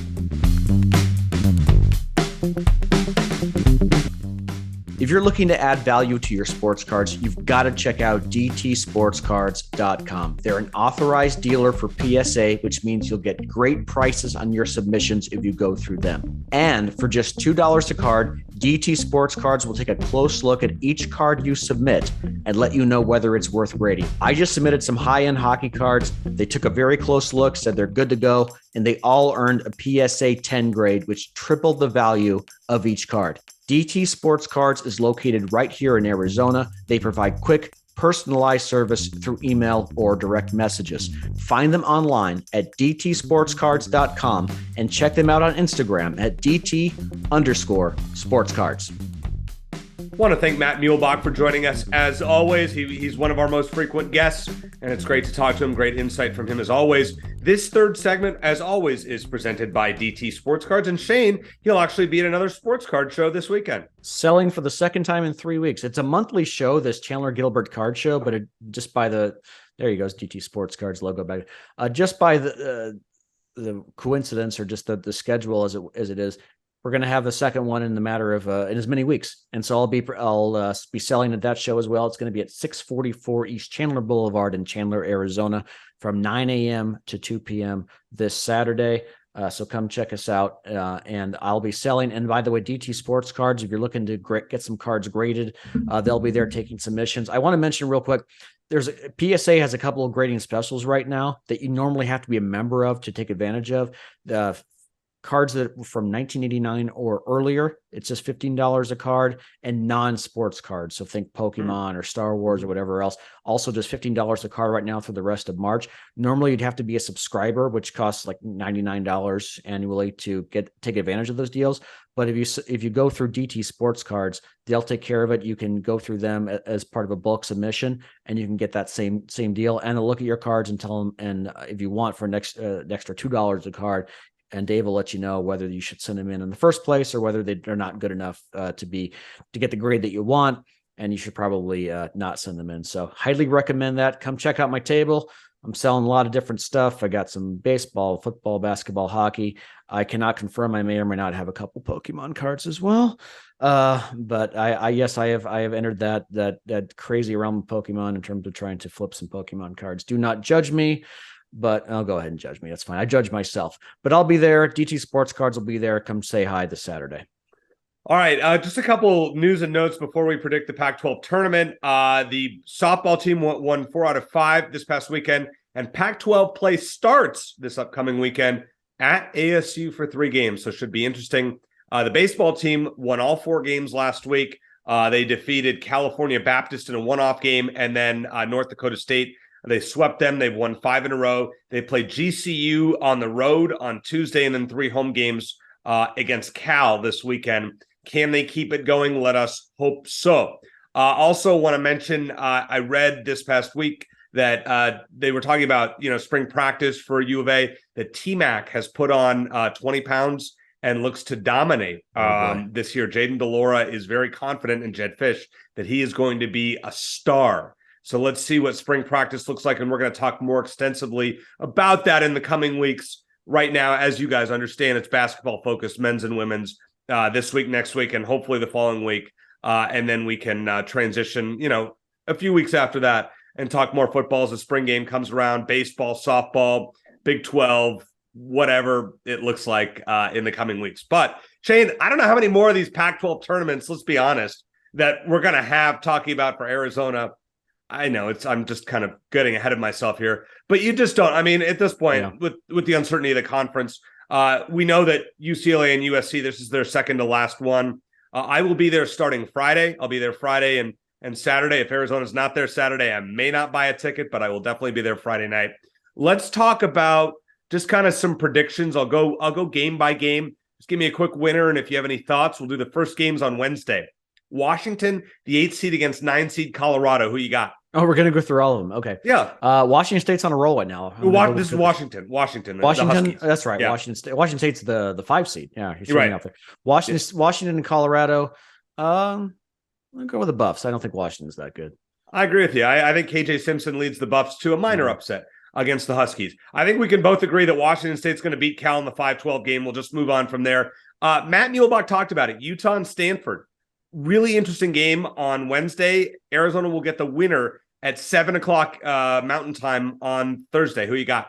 If If you're looking to add value to your sports cards, you've got to check out dtsportscards.com. They're an authorized dealer for PSA, which means you'll get great prices on your submissions if you go through them. And for just $2 a card, DT Sports Cards will take a close look at each card you submit and let you know whether it's worth grading. I just submitted some high-end hockey cards. They took a very close look, said they're good to go, and they all earned a PSA 10 grade, which tripled the value of each card. DT Sports Cards is located right here in Arizona. They provide quick, personalized service through email or direct messages. Find them online at dtsportscards.com and check them out on Instagram at dt_sportscards. Want to thank Matt Muehlebach for joining us as always. He's one of our most frequent guests, and it's great to talk to him. Great insight from him as always. This third segment, as always, is presented by DT Sports Cards. And Shane, he'll actually be at another sports card show this weekend. Selling for the second time in 3 weeks. It's a monthly show, this Chandler Gilbert card show, but just by the, there you go, DT Sports Cards logo back. Just by the coincidence or just the schedule as it is, we're going to have the second one in the matter of in as many weeks. And so I'll be selling at that show as well. It's going to be at 644 East Chandler Boulevard in Chandler, Arizona from 9 a.m. to 2 p.m. this Saturday. So come check us out. And I'll be selling. And by the way, DT Sports Cards, if you're looking to get some cards graded, they'll be there taking submissions. I want to mention real quick, PSA has a couple of grading specials right now that you normally have to be a member of to take advantage of. The cards that from 1989 or earlier, it's just $15 a card, and non-sports cards. So think Pokemon or Star Wars or whatever else. Also just $15 a card right now through the rest of March. Normally you'd have to be a subscriber, which costs like $99 annually to take advantage of those deals. But if you go through DT Sports Cards, they'll take care of it. You can go through them as part of a bulk submission, and you can get that same deal. And they'll look at your cards and tell them, and if you want for an extra $2 a card, and Dave will let you know whether you should send them in the first place or whether they're not good enough to get the grade that you want, and you should probably not send them in. So highly recommend that. Come check out my table. I'm selling a lot of different stuff. I got some baseball, football, basketball, hockey. I cannot confirm. I may or may not have a couple Pokemon cards as well. But I have entered that crazy realm of Pokemon in terms of trying to flip some Pokemon cards. Do not judge me, but I'll go ahead and judge me. That's fine. I judge myself, but I'll be there. DT Sports Cards will be there. Come say hi this Saturday. All right. Just a couple news and notes before we predict the Pac-12 tournament. The softball team won 4 out of 5 this past weekend, and Pac-12 play starts this upcoming weekend at ASU for 3 games. So it should be interesting. The baseball team won all 4 games last week. They defeated California Baptist in a one-off game, and then North Dakota State. They swept them. They've won 5 in a row. They play GCU on the road on Tuesday, and then 3 home games against Cal this weekend. Can they keep it going? Let us hope so. Also want to mention, I read this past week that they were talking about, spring practice for U of A. The TMAC has put on 20 pounds and looks to dominate this year. Jaden DeLora is very confident in Jed Fish that he is going to be a star. So let's see what spring practice looks like, and we're going to talk more extensively about that in the coming weeks. Right now, as you guys understand, it's basketball focused, men's and women's, this week, next week, and hopefully the following week. And then we can transition, a few weeks after that and talk more football as the spring game comes around, baseball, softball, Big 12, whatever it looks like in the coming weeks. But Shane, I don't know how many more of these Pac-12 tournaments, let's be honest, that we're going to have talking about for Arizona. I know I'm just kind of getting ahead of myself here, but you just don't. I mean, at this point, with the uncertainty of the conference, we know that UCLA and USC, this is their second to last one. I will be there starting Friday. I'll be there Friday and Saturday. If Arizona's not there Saturday, I may not buy a ticket, but I will definitely be there Friday night. Let's talk about just kind of some predictions. I'll go game by game. Just give me a quick winner, and if you have any thoughts, we'll do the first games on Wednesday. Washington, the 8th seed against 9 seed Colorado. Who you got? Oh, we're going to go through all of them. Okay. Yeah. Washington State's on a roll right now. This is Washington. Washington. That's right. Yeah. Washington State's the 5 seed. Yeah. You're right out there. Washington and Colorado. I'll go with the Buffs. I don't think Washington's that good. I agree with you. I think KJ Simpson leads the Buffs to a minor upset against the Huskies. I think we can both agree that Washington State's going to beat Cal in the 5-12 game. We'll just move on from there. Matt Muehlebach talked about it. Utah and Stanford. really interesting game on Wednesday. Arizona will get the winner at 7:00 Mountain Time on Thursday. Who you got?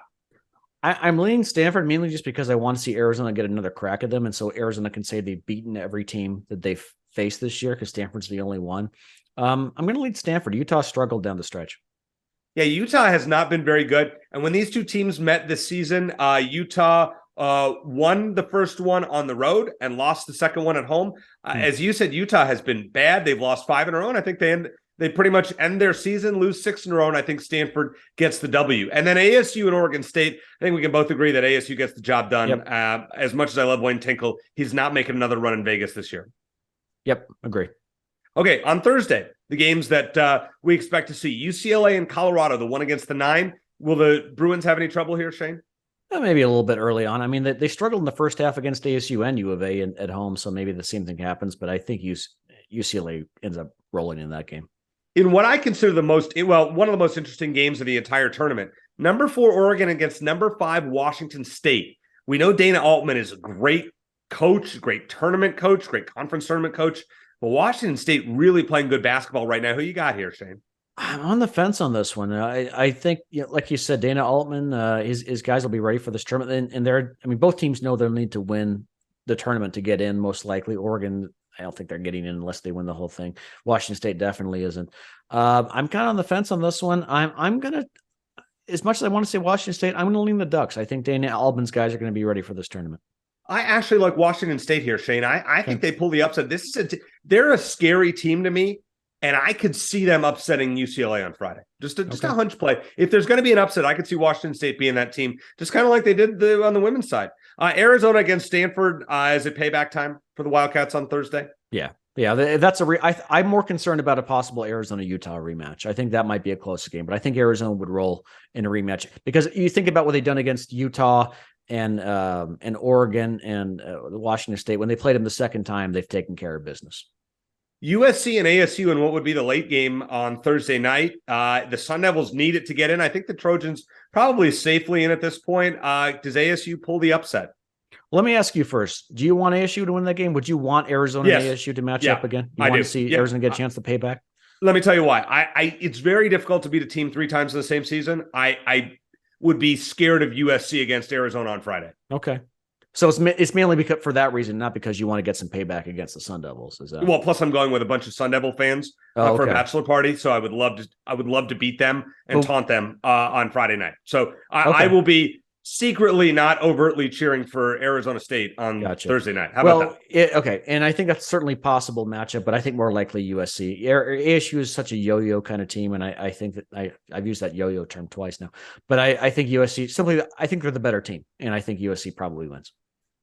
I'm leaning Stanford mainly just because I want to see Arizona get another crack at them. And so Arizona can say they've beaten every team that they've faced this year because Stanford's the only one. I'm going to lead Stanford. Utah struggled down the stretch. Yeah, Utah has not been very good. And when these two teams met this season, Utah won the first one on the road and lost the second one at home. As you said, Utah has been bad. They've lost 5 in a row, and I think they pretty much end their season, lose 6 in a row, and I think Stanford gets the W. And then ASU and Oregon State, I think we can both agree that ASU gets the job done. Yep. As much as I love Wayne Tinkle, he's not making another run in Vegas this year. Yep, agree. Okay, on Thursday, the games that we expect to see. UCLA and Colorado, the 1 against the 9. Will the Bruins have any trouble here, Shane? Maybe a little bit early on. I mean, they struggled in the first half against ASU and U of A at home, so maybe the same thing happens. But I think UCLA ends up rolling in that game. In what I consider one of the most interesting games of the entire tournament, number 4 Oregon against number 5 Washington State. We know Dana Altman is a great coach, great tournament coach, great conference tournament coach. But Washington State really playing good basketball right now. Who you got here, Shane? I'm on the fence on this one. I think, like you said, Dana Altman, his guys will be ready for this tournament. And both teams know they'll need to win the tournament to get in, most likely. Oregon, I don't think they're getting in unless they win the whole thing. Washington State definitely isn't. I'm kind of on the fence on this one. I'm going to, as much as I want to say Washington State, I'm going to lean the Ducks. I think Dana Altman's guys are going to be ready for this tournament. I actually like Washington State here, Shane. I think they pull the upset. They're a scary team to me, and I could see them upsetting UCLA on Friday. Just a hunch play. If there's going to be an upset, I could see Washington State being that team, just kind of like they did on the women's side. Arizona against Stanford, is it payback time for the Wildcats on Thursday? Yeah. That's I'm more concerned about a possible Arizona-Utah rematch. I think that might be a close game, but I think Arizona would roll in a rematch because you think about what they've done against Utah and Oregon and Washington State. When they played them the second time, they've taken care of business. USC and ASU in what would be the late game on Thursday night. The Sun Devils need it to get in. I think the Trojans probably safely in at this point. Does ASU pull the upset? Let me ask you first. Do you want ASU to win that game? Would you want Arizona and ASU to match up again? You want to see Arizona get a chance to pay back? Let me tell you why. It's very difficult to beat a team 3 times in the same season. I would be scared of USC against Arizona on Friday. Okay. So it's mainly because for that reason, not because you want to get some payback against the Sun Devils. Is that? Well, plus I'm going with a bunch of Sun Devil fans for a bachelor party, so I would love to beat them and taunt them on Friday night. So I will be secretly not overtly cheering for Arizona State on Thursday night. How about that? Okay. And I think that's certainly a possible matchup, but I think more likely USC. ASU is such a yo-yo kind of team, and I think that I've used that yo-yo term twice now. But I think USC, I think they're the better team, and I think USC probably wins.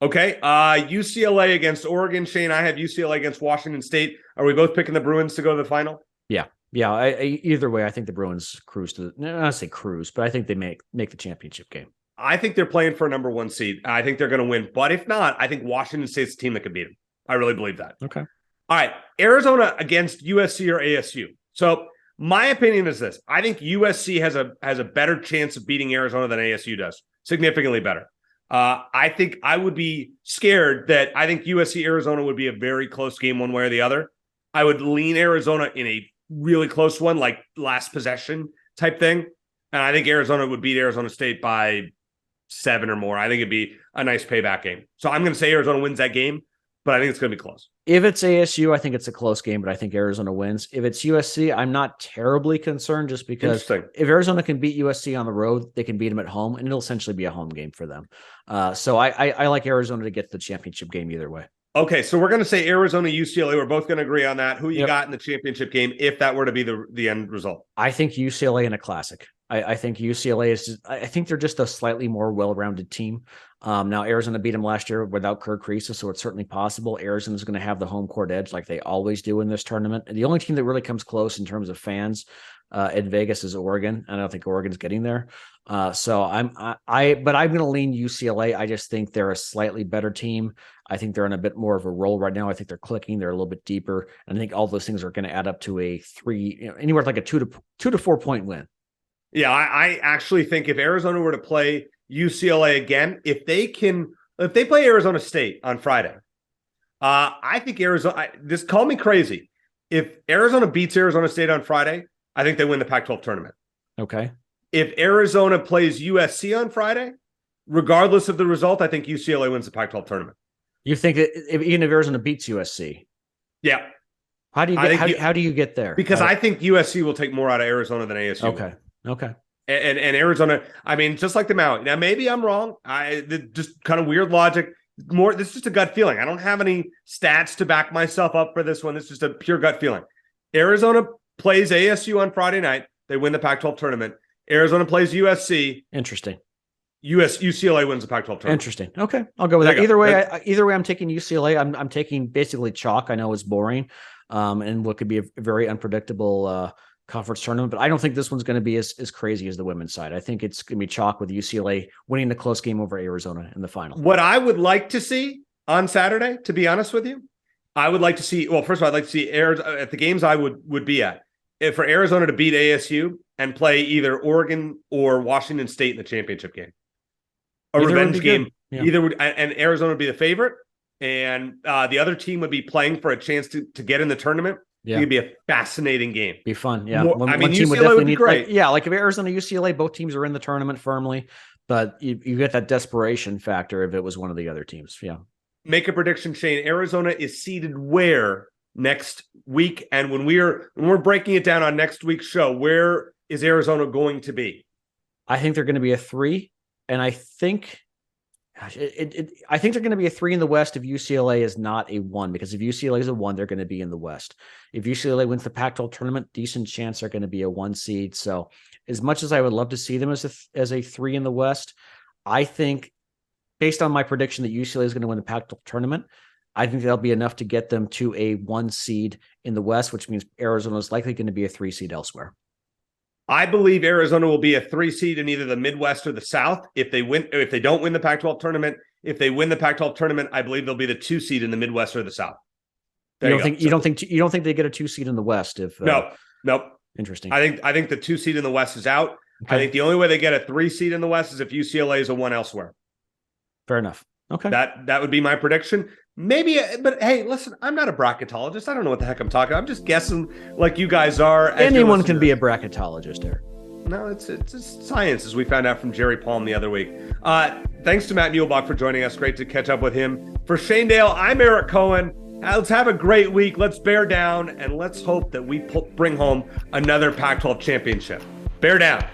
Okay. UCLA against Oregon. Shane, I have UCLA against Washington State. Are we both picking the Bruins to go to the final? Yeah. Either way, I think the Bruins cruise to I say cruise, but I think they make the championship game. I think they're playing for a number 1 seed. I think they're going to win. But if not, I think Washington State's the team that could beat them. I really believe that. Okay. All right. Arizona against USC or ASU. So my opinion is this. I think USC has a better chance of beating Arizona than ASU does. Significantly better. I think I would be scared that I think USC Arizona would be a very close game one way or the other. I would lean Arizona in a really close one, like last possession type thing. And I think Arizona would beat Arizona State by 7 or more. I think it'd be a nice payback game. So I'm going to say Arizona wins that game, but I think it's going to be close. If it's ASU, I think it's a close game, but I think Arizona wins. If it's USC, I'm not terribly concerned just because if Arizona can beat USC on the road, they can beat them at home, and it'll essentially be a home game for them. So I like Arizona to get the championship game either way. Okay, so we're going to say Arizona, UCLA. We're both going to agree on that. Who you got in the championship game if that were to be the end result? I think UCLA in a classic. I think UCLA is I think they're just a slightly more well-rounded team. Now, Arizona beat them last year without Kirk Kriisa, so it's certainly possible. Arizona's going to have the home court edge like they always do in this tournament. And the only team that really comes close in terms of fans in Vegas is Oregon. I don't think Oregon's getting there. So but I'm going to lean UCLA. I just think they're a slightly better team. I think they're on a bit more of a roll right now. I think they're clicking. They're a little bit deeper. And I think all those things are going to add up to a anywhere like a 2 to 4 point win. Yeah, I actually think if Arizona were to play UCLA again, if they play Arizona State on Friday, I think Arizona. Just call me crazy. If Arizona beats Arizona State on Friday, I think they win the Pac-12 tournament. Okay. If Arizona plays USC on Friday, regardless of the result, I think UCLA wins the Pac-12 tournament. You think that even if Arizona beats USC? Yeah. How do you get, how do you get there? Because I think USC will take more out of Arizona than ASU. Okay. And Arizona, I mean, just like the Maui. Now, maybe I'm wrong. Just kind of weird logic. This is just a gut feeling. I don't have any stats to back myself up for this one. It's just a pure gut feeling. Arizona plays ASU on Friday night. They win the Pac-12 tournament. Arizona plays USC. Interesting. UCLA wins the Pac-12 tournament. Interesting. Okay, I'll go with that. Either way, I'm taking UCLA. I'm taking basically chalk. I know it's boring, and what could be a very unpredictable conference tournament, but I don't think this one's going to be as crazy as the women's side. I think it's going to be chalk with UCLA winning the close game over Arizona in the final. What I would like to see on Saturday, to be honest with you, I would like to see. Well, first of all, I'd like to see at the games I would be at. If for Arizona to beat ASU and play either Oregon or Washington State in the championship game. A revenge game. Yeah. Either would, and Arizona would be the favorite, and the other team would be playing for a chance to get in the tournament. Yeah. It would be a fascinating game. Be fun. Yeah. One team UCLA would definitely be great. Like if Arizona, UCLA, both teams are in the tournament firmly, but you get that desperation factor if it was one of the other teams. Yeah. Make a prediction, Shane. Arizona is seeded where next week? And when we're breaking it down on next week's show, where is Arizona going to be? I think they're going to be a 3. And I think, I think they're going to be a 3 in the West if UCLA is not a 1, because if UCLA is a 1, they're going to be in the West. If UCLA wins the Pac-12 tournament, decent chance they're going to be a 1 seed. So as much as I would love to see them as a 3 in the West, I think based on my prediction that UCLA is going to win the Pac-12 tournament, I think that'll be enough to get them to a 1 seed in the West, which means Arizona is likely going to be a 3 seed elsewhere. I believe Arizona will be a 3 seed in either the Midwest or the South. If they don't win the Pac-12 tournament, if they win the Pac-12 tournament, I believe they'll be the 2 seed in the Midwest or the South. You don't think they get a 2 seed in the West? Nope. Interesting. I think the 2 seed in the West is out. Okay. I think the only way they get a 3 seed in the West is if UCLA is a 1 elsewhere. Fair enough. Okay. That would be my prediction. Maybe, but hey, listen, I'm not a bracketologist. I don't know what the heck I'm talking about. I'm just guessing like you guys are. Anyone can be a bracketologist, Eric. No, it's science, as we found out from Jerry Palm the other week. Thanks to Matt Muehlebach for joining us. Great to catch up with him. For Shane Dale, I'm Eric Cohen. Let's have a great week. Let's bear down, and let's hope that we bring home another Pac-12 championship. Bear down.